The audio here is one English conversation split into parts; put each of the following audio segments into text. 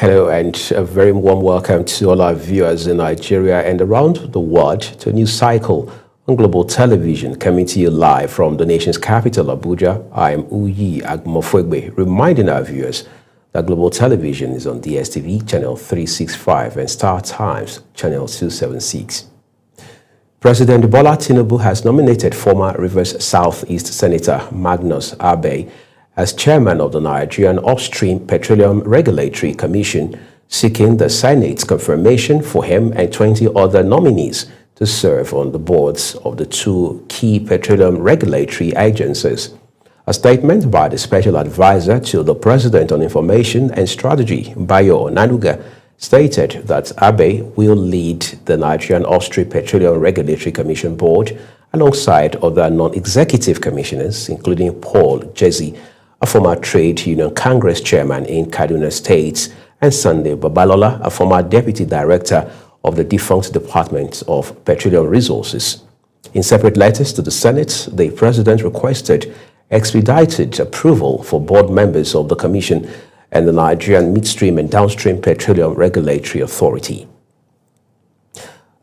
Hello and a very warm welcome to all our viewers in Nigeria and around the world to a new cycle on Global Television, coming to you live from the nation's capital, Abuja. I am Uyi Agmofwegbe, reminding our viewers that Global Television is on DSTV channel 365 and Star Times channel 276. President Bola Tinubu has nominated former Rivers Southeast Senator Magnus Abe as chairman of the Nigerian Upstream Petroleum Regulatory Commission, seeking the Senate's confirmation for him and 20 other nominees to serve on the boards of the two key petroleum regulatory agencies. A statement by the Special Advisor to the President on Information and Strategy, Bayo Onanuga, stated that Abe will lead the Nigerian Upstream Petroleum Regulatory Commission board alongside other non-executive commissioners, including Paul Jesse, a former Trade Union Congress chairman in Kaduna State, and Sunday Babalola, a former deputy director of the defunct Department of Petroleum Resources. In separate letters to the Senate, the President requested expedited approval for board members of the Commission and the Nigerian Midstream and Downstream Petroleum Regulatory Authority.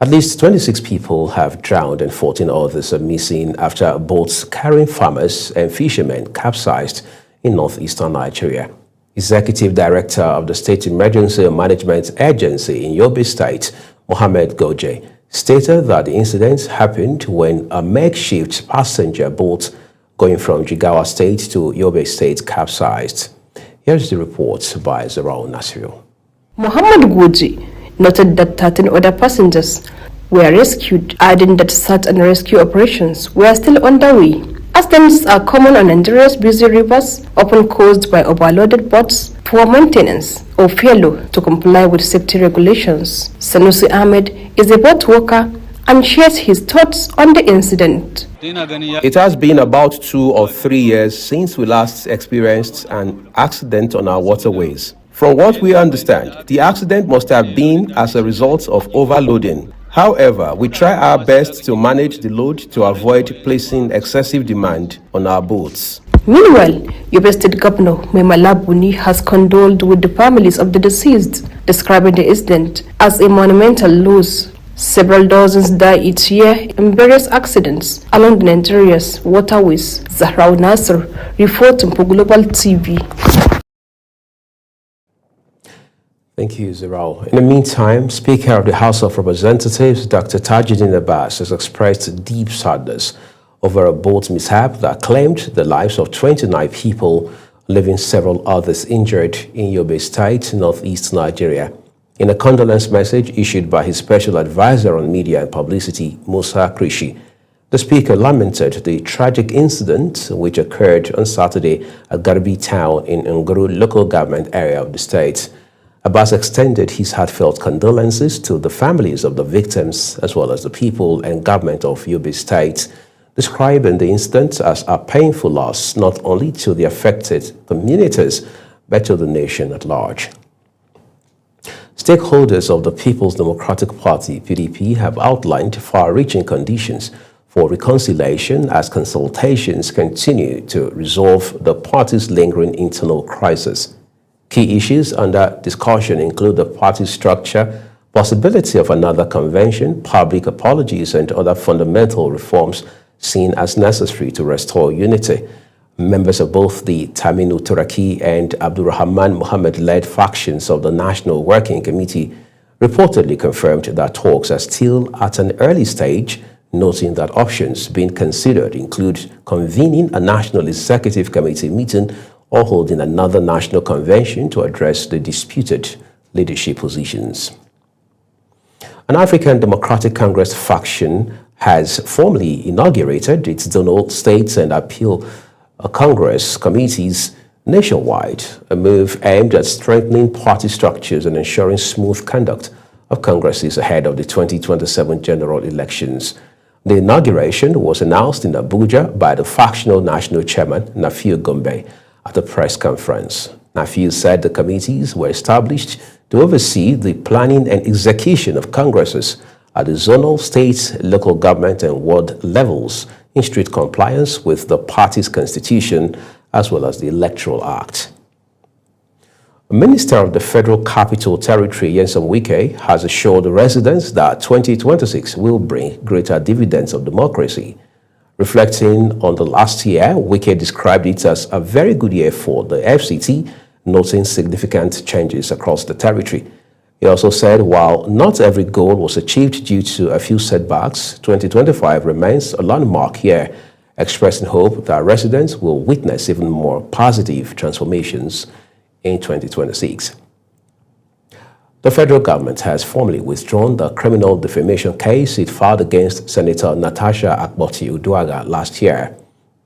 At least 26 people have drowned and 14 others are missing after boats carrying farmers and fishermen capsized in northeastern Nigeria. Executive Director of the State Emergency Management Agency in Yobe State, Mohammed Goje, stated that the incident happened when a makeshift passenger boat going from Jigawa State to Yobe State capsized. Here's the report by Zarau Nasiru. Mohammed Goje noted that 13 other passengers were rescued, adding that search and rescue operations were still underway. Accidents are common on Nigeria's busy rivers, often caused by overloaded boats, poor maintenance, or failure to comply with safety regulations. Sanusi Ahmed is a boat worker and shares his thoughts on the incident. It has been about 2 or 3 years since we last experienced an accident on our waterways. From what we understand, the accident must have been as a result of overloading. However, we try our best to manage the load to avoid placing excessive demand on our boats. Meanwhile, Yobe State Governor Memala Buni has condoled with the families of the deceased, describing the incident as a monumental loss. Several dozens die each year in various accidents along Nigeria's waterways. Zahrau Nasser reporting for Global TV. Thank you, Zarau. In the meantime, Speaker of the House of Representatives, Dr. Tajuddin Abbas, has expressed deep sadness over a boat mishap that claimed the lives of 29 people, leaving several others injured in Yobe State, northeast Nigeria. In a condolence message issued by his Special Advisor on Media and Publicity, Musa Krishi, the Speaker lamented the tragic incident which occurred on Saturday at Garbi town in Nguru local government area of the state. Abbas extended his heartfelt condolences to the families of the victims as well as the people and government of Yobe State, describing the incident as a painful loss not only to the affected communities but to the nation at large. Stakeholders of the People's Democratic Party, PDP, have outlined far-reaching conditions for reconciliation as consultations continue to resolve the party's lingering internal crisis. Key issues under discussion include the party structure, possibility of another convention, public apologies, and other fundamental reforms seen as necessary to restore unity. Members of both the Taminu Turaki and Abdurrahman Mohammed-led factions of the National Working Committee reportedly confirmed that talks are still at an early stage, noting that options being considered include convening a National Executive Committee meeting or holding another national convention to address the disputed leadership positions. An African Democratic Congress faction has formally inaugurated its zonal states and appeal Congress committees nationwide, a move aimed at strengthening party structures and ensuring smooth conduct of Congresses ahead of the 2027 general elections. The inauguration was announced in Abuja by the factional national chairman, Nafiu Gombe, at a press conference. Nafiu said the committees were established to oversee the planning and execution of Congresses at the zonal, state, local government, and ward levels in strict compliance with the party's constitution as well as the Electoral Act. Minister of the Federal Capital Territory, Nyesom Wike, has assured the residents that 2026 will bring greater dividends of democracy. Reflecting on the last year, Wike described it as a very good year for the FCT, noting significant changes across the territory. He also said while not every goal was achieved due to a few setbacks, 2025 remains a landmark year, expressing hope that residents will witness even more positive transformations in 2026. The federal government has formally withdrawn the criminal defamation case it filed against Senator Natasha Akpoti-Uduaghan last year.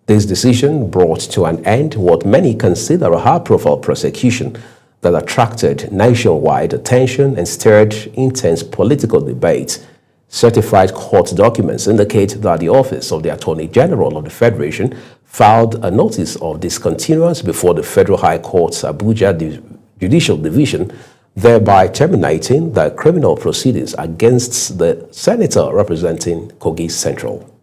This decision brought to an end what many consider a high-profile prosecution that attracted nationwide attention and stirred intense political debate. Certified court documents indicate that the Office of the Attorney General of the Federation filed a notice of discontinuance before the Federal High Court's Abuja Judicial Division, thereby terminating the criminal proceedings against the senator representing Kogi Central.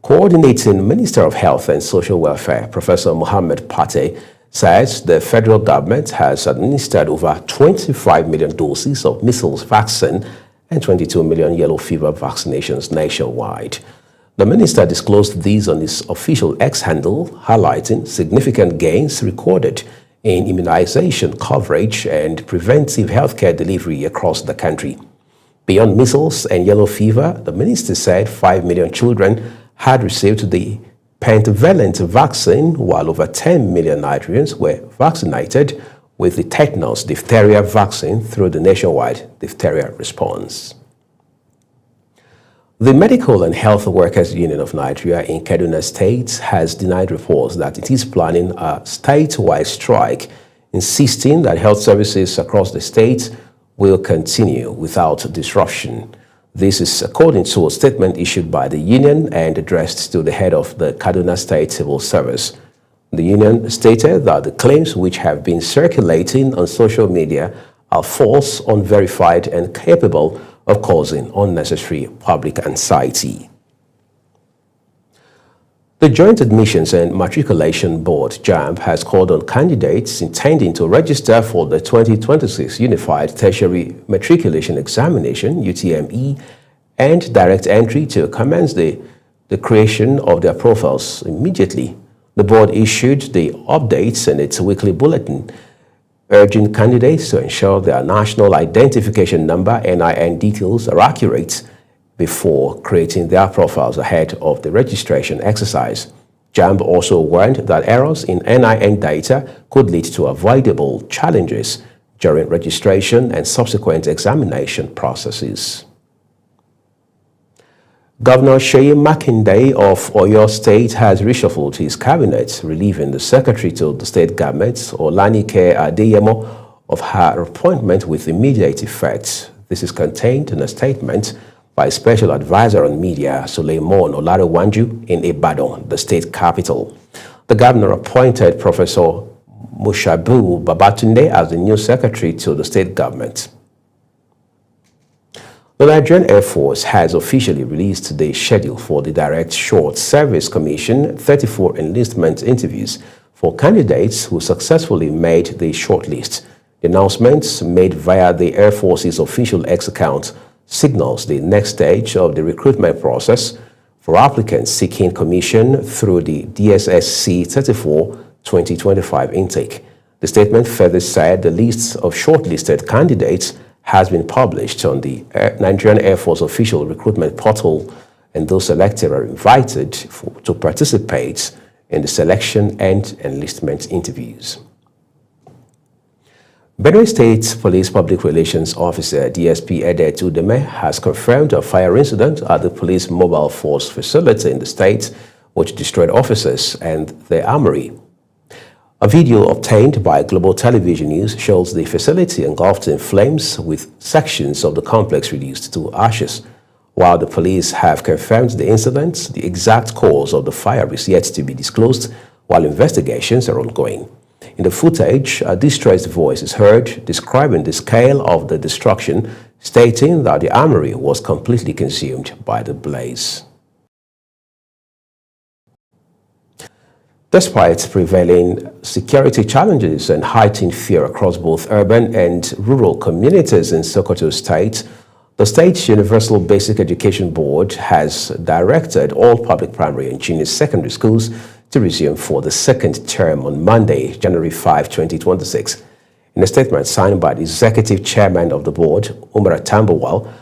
Coordinating Minister of Health and Social Welfare, Professor Mohammed Pate, says the federal government has administered over 25 million doses of measles vaccine and 22 million yellow fever vaccinations nationwide. The minister disclosed these on his official X handle, highlighting significant gains recorded in immunization coverage and preventive healthcare delivery across the country. Beyond measles and yellow fever, the minister said 5 million children had received the pentavalent vaccine, while over 10 million Nigerians were vaccinated with the tetanus diphtheria vaccine through the nationwide diphtheria response. The Medical and Health Workers Union of Nigeria in Kaduna State has denied reports that it is planning a statewide strike, insisting that health services across the state will continue without disruption. This is according to a statement issued by the union and addressed to the head of the Kaduna State Civil Service. The union stated that the claims which have been circulating on social media are false, unverified, and capable of causing unnecessary public anxiety. The Joint Admissions and Matriculation Board, JAMB, has called on candidates intending to register for the 2026 Unified Tertiary Matriculation Examination, UTME, and direct entry to commence the creation of their profiles immediately. The board issued the updates in its weekly bulletin, urging candidates to ensure their National Identification Number (NIN) details are accurate before creating their profiles ahead of the registration exercise. JAMB also warned that errors in NIN data could lead to avoidable challenges during registration and subsequent examination processes. Governor Seyi Makinde of Oyo State has reshuffled his cabinet, relieving the secretary to the state government, Olanike Adeyemo, of her appointment with immediate effect. This is contained in a statement by Special Advisor on Media, Suleiman Olarewanju, in Ibadan, the state capital. The governor appointed Professor Mushabu Babatunde as the new secretary to the state government. The Nigerian Air Force has officially released the schedule for the Direct Short Service Commission 34 enlistment interviews for candidates who successfully made the shortlist. The announcement, made via the Air Force's official X account, signals the next stage of the recruitment process for applicants seeking commission through the DSSC 34 2025 intake. The statement further said the list of shortlisted candidates has been published on the Nigerian Air Force official recruitment portal, and those selected are invited to participate in the selection and enlistment interviews. Benue State Police Public Relations Officer DSP Edet Udeme has confirmed a fire incident at the police mobile force facility in the state, which destroyed officers and their armory. A video obtained by Global Television News shows the facility engulfed in flames with sections of the complex reduced to ashes. While the police have confirmed the incident, the exact cause of the fire is yet to be disclosed while investigations are ongoing. In the footage, a distressed voice is heard describing the scale of the destruction, stating that the armory was completely consumed by the blaze. Despite prevailing security challenges and heightened fear across both urban and rural communities in Sokoto State, the State Universal Basic Education Board has directed all public primary and junior secondary schools to resume for the second term on Monday, January 5, 2026. In a statement signed by the Executive Chairman of the Board, Umar Tambawal,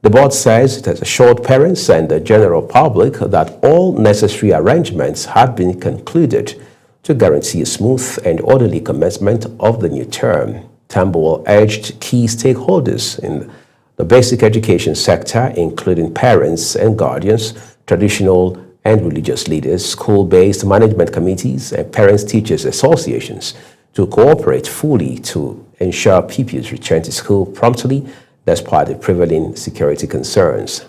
the board says it has assured parents and the general public that all necessary arrangements have been concluded to guarantee a smooth and orderly commencement of the new term. Tambawal urged key stakeholders in the basic education sector, including parents and guardians, traditional and religious leaders, school-based management committees, and parents-teachers associations to cooperate fully to ensure pupils return to school promptly despite the prevailing security concerns.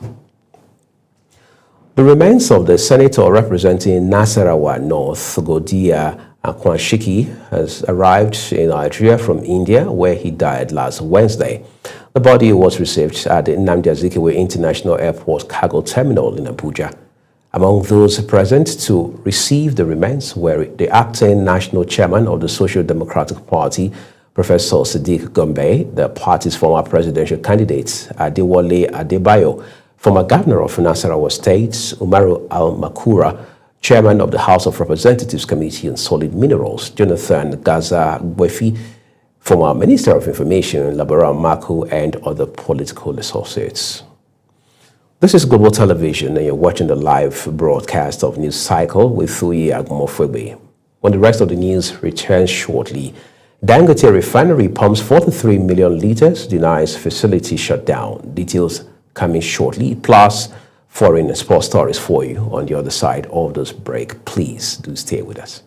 The remains of the senator representing Nasarawa North, Godiya Akwanshiki, has arrived in Nigeria from India, where he died last Wednesday. The body was received at the Nnamdi Azikiwe International Airport Cargo Terminal in Abuja. Among those present to receive the remains were the acting national chairman of the Social Democratic Party, Professor Sadiq Gombe, the party's former presidential candidate, Adewale Adebayo, former governor of Nasarawa State, Umaru Al-Makura, chairman of the House of Representatives Committee on Solid Minerals, Jonathan Gaza Gwefi, former Minister of Information, Labaran Maku, and other political associates. This is Global Television, and you're watching the live broadcast of News Cycle with Thuyi Agumofwebe. When the rest of the news returns shortly, Dangote Refinery pumps 43 million liters, denies facility shutdown. Details coming shortly, plus foreign and sports stories for you on the other side of this break. Please do stay with us.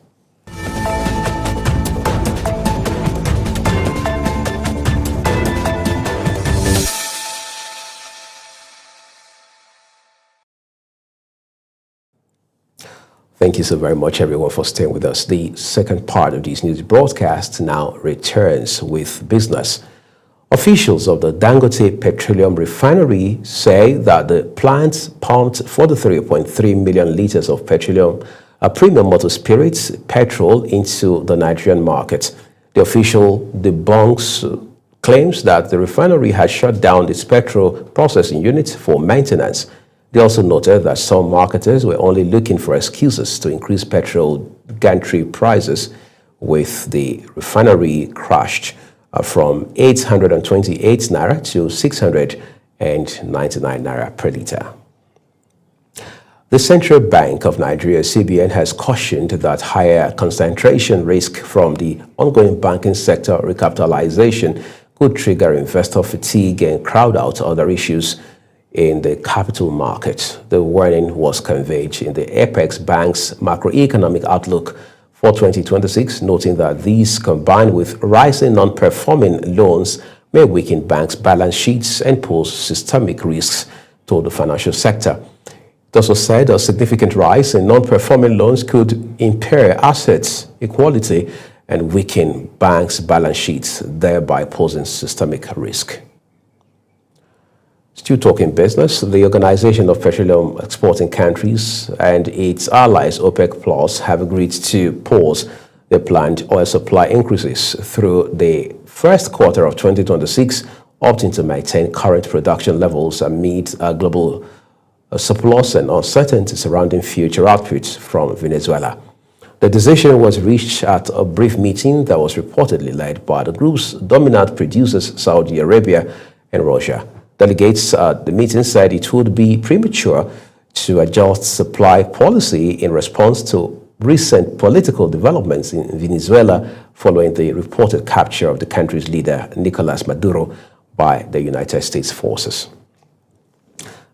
Thank you so very much, everyone, for staying with us. The second part of this news broadcast now returns with business. Officials of the Dangote Petroleum Refinery say that the plant pumped 43.3 million liters of petroleum, premium motor spirits, petrol into the Nigerian market. The official debunks claims that the refinery has shut down its petrol processing unit for maintenance. They also noted that some marketers were only looking for excuses to increase petrol gantry prices, with the refinery crashed from 828 naira to 699 naira per liter. The Central Bank of Nigeria, CBN, has cautioned that higher concentration risk from the ongoing banking sector recapitalization could trigger investor fatigue and crowd out other issues in the capital market. The warning was conveyed in the Apex Bank's macroeconomic outlook for 2026, noting that these, combined with rising non-performing loans, may weaken banks' balance sheets and pose systemic risks to the financial sector. It also said a significant rise in non-performing loans could impair assets equality and weaken banks' balance sheets, thereby posing systemic risk. Still talking business, the Organization of Petroleum Exporting Countries and its allies, OPEC Plus, have agreed to pause their planned oil supply increases through the first quarter of 2026, opting to maintain current production levels amid a global surplus and uncertainty surrounding future output from Venezuela. The decision was reached at a brief meeting that was reportedly led by the group's dominant producers, Saudi Arabia and Russia. Delegates at the meeting said it would be premature to adjust supply policy in response to recent political developments in Venezuela following the reported capture of the country's leader, Nicolas Maduro, by the United States forces.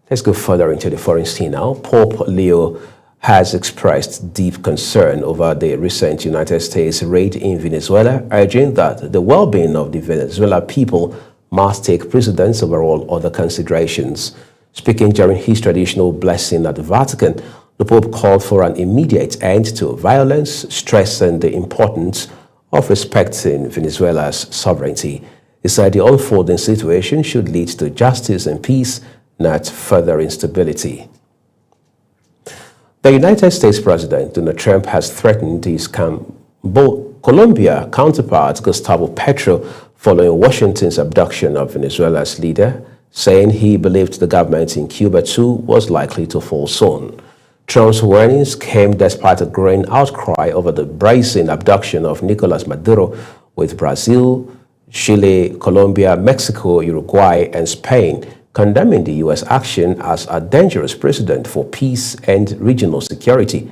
Let's go further into the foreign scene now. Pope Leo has expressed deep concern over the recent United States raid in Venezuela, urging that the well-being of the Venezuelan people must take precedence over all other considerations. Speaking during his traditional blessing at the Vatican, the Pope called for an immediate end to violence, stressing the importance of respecting Venezuela's sovereignty. He said the unfolding situation should lead to justice and peace, not further instability. The United States President Donald Trump has threatened his Colombia counterpart Gustavo Petro following Washington's abduction of Venezuela's leader, saying he believed the government in Cuba too was likely to fall soon. Trump's warnings came despite a growing outcry over the brazen abduction of Nicolas Maduro, with Brazil, Chile, Colombia, Mexico, Uruguay, and Spain condemning the U.S. action as a dangerous precedent for peace and regional security.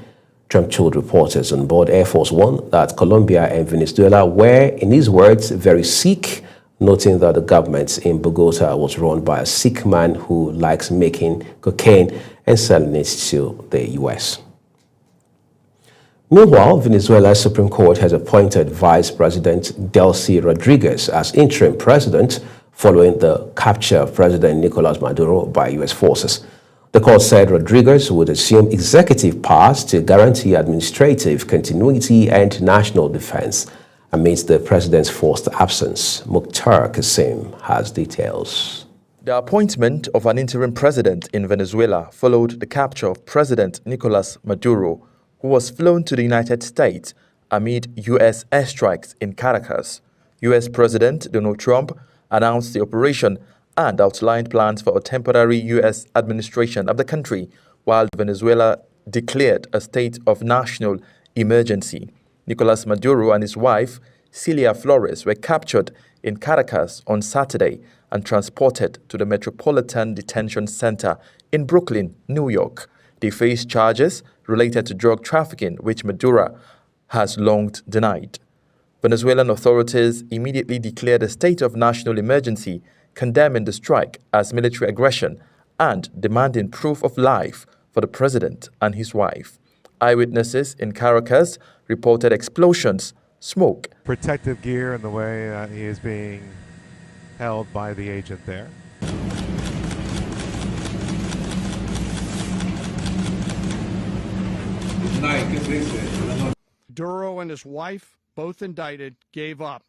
Trump told reporters on board Air Force One that Colombia and Venezuela were, in his words, very sick, noting that the government in Bogota was run by a sick man who likes making cocaine and selling it to the U.S. Meanwhile, Venezuela's Supreme Court has appointed Vice President Delcy Rodriguez as interim president following the capture of President Nicolas Maduro by U.S. forces. The court said Rodriguez would assume executive powers to guarantee administrative continuity and national defense amidst the president's forced absence. Mukhtar Qasim has details. The appointment of an interim president in Venezuela followed the capture of President Nicolas Maduro, who was flown to the United States amid U.S. airstrikes in Caracas. U.S. President Donald Trump announced the operation and outlined plans for a temporary U.S. administration of the country, while Venezuela declared a state of national emergency. Nicolas Maduro and his wife, Celia Flores, were captured in Caracas on Saturday and transported to the Metropolitan Detention Center in Brooklyn, New York. They face charges related to drug trafficking, which Maduro has long denied. Venezuelan authorities immediately declared a state of national emergency, condemning the strike as military aggression and demanding proof of life for the president and his wife. Eyewitnesses in Caracas reported explosions, smoke. Protective gear in the way he is being held by the agent there. Maduro and his wife, both indicted, gave up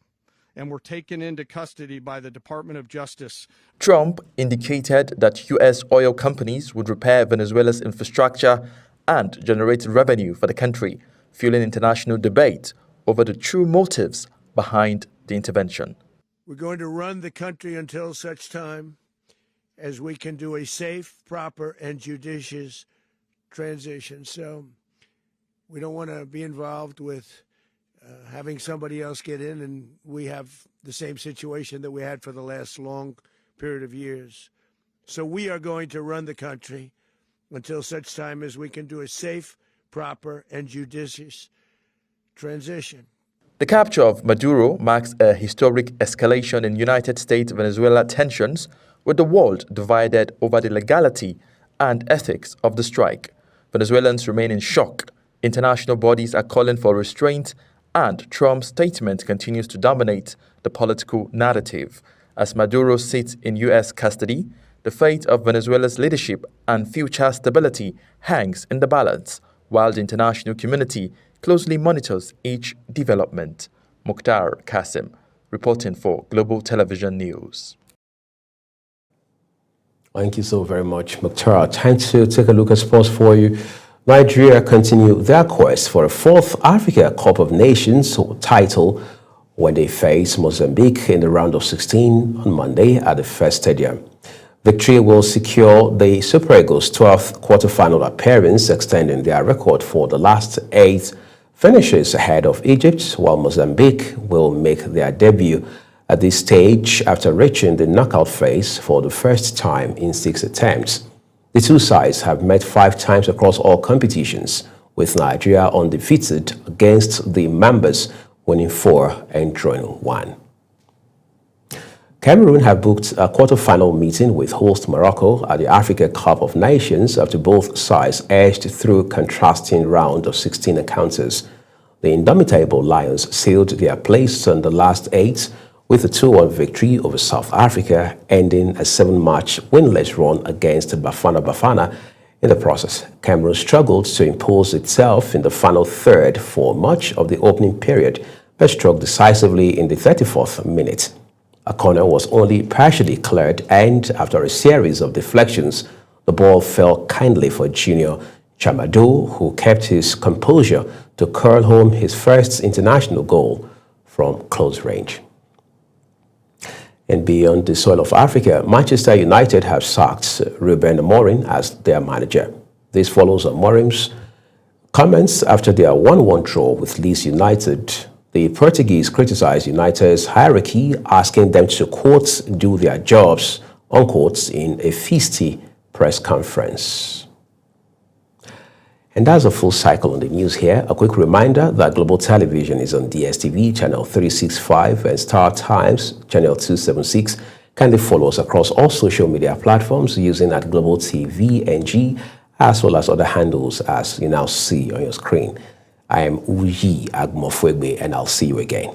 and were taken into custody by the Department of Justice. Trump indicated that U.S. oil companies would repair Venezuela's infrastructure and generate revenue for the country, fueling international debate over the true motives behind the intervention. We're going to run the country until such time as we can do a safe, proper, and judicious transition. So we don't want to be involved with having somebody else get in, and we have the same situation that we had for the last long period of years. So we are going to run the country until such time as we can do a safe, proper, and judicious transition. The capture of Maduro marks a historic escalation in United States-Venezuela tensions, with the world divided over the legality and ethics of the strike. Venezuelans remain in shock. International bodies are calling for restraint, and Trump's statement continues to dominate the political narrative. As Maduro sits in U.S. custody, the fate of Venezuela's leadership and future stability hangs in the balance, while the international community closely monitors each development. Mukhtar Qasim, reporting for Global Television News. Thank you so very much, Mukhtar. Time to take a look at sports for you. Nigeria continue their quest for a fourth Africa Cup of Nations title when they face Mozambique in the round of 16 on Monday at the First Stadium. Victory will secure the Super Eagles' 12th quarterfinal appearance, extending their record for the last 8 finishes ahead of Egypt, while Mozambique will make their debut at this stage after reaching the knockout phase for the first time in 6 attempts. The two sides have met 5 times across all competitions, with Nigeria undefeated against the members, winning 4 and drawing 1. Cameroon have booked a quarter-final meeting with host Morocco at the Africa Cup of Nations after both sides edged through contrasting round of 16 encounters. The indomitable Lions sealed their place on the last 8 with a 2-1 victory over South Africa, ending a 7-match winless run against Bafana Bafana. In the process, Cameroon struggled to impose itself in the final third for much of the opening period, but struck decisively in the 34th minute. A corner was only partially cleared, and after a series of deflections, the ball fell kindly for Junior Chamado, who kept his composure to curl home his first international goal from close range. And beyond the soil of Africa, Manchester United have sacked Ruben Amorim as their manager. This follows Amorim's comments after their 1-1 draw with Leeds United. The Portuguese criticized United's hierarchy, asking them to, quote, do their jobs, unquote, in a feisty press conference. And that's a full cycle on the news here. A quick reminder that Global Television is on DSTV, channel 365, and Star Times, channel 276. Kindly follow us across all social media platforms using at Global TV NG, as well as other handles as you now see on your screen. I am Uyi Agmofwegbe, and I'll see you again.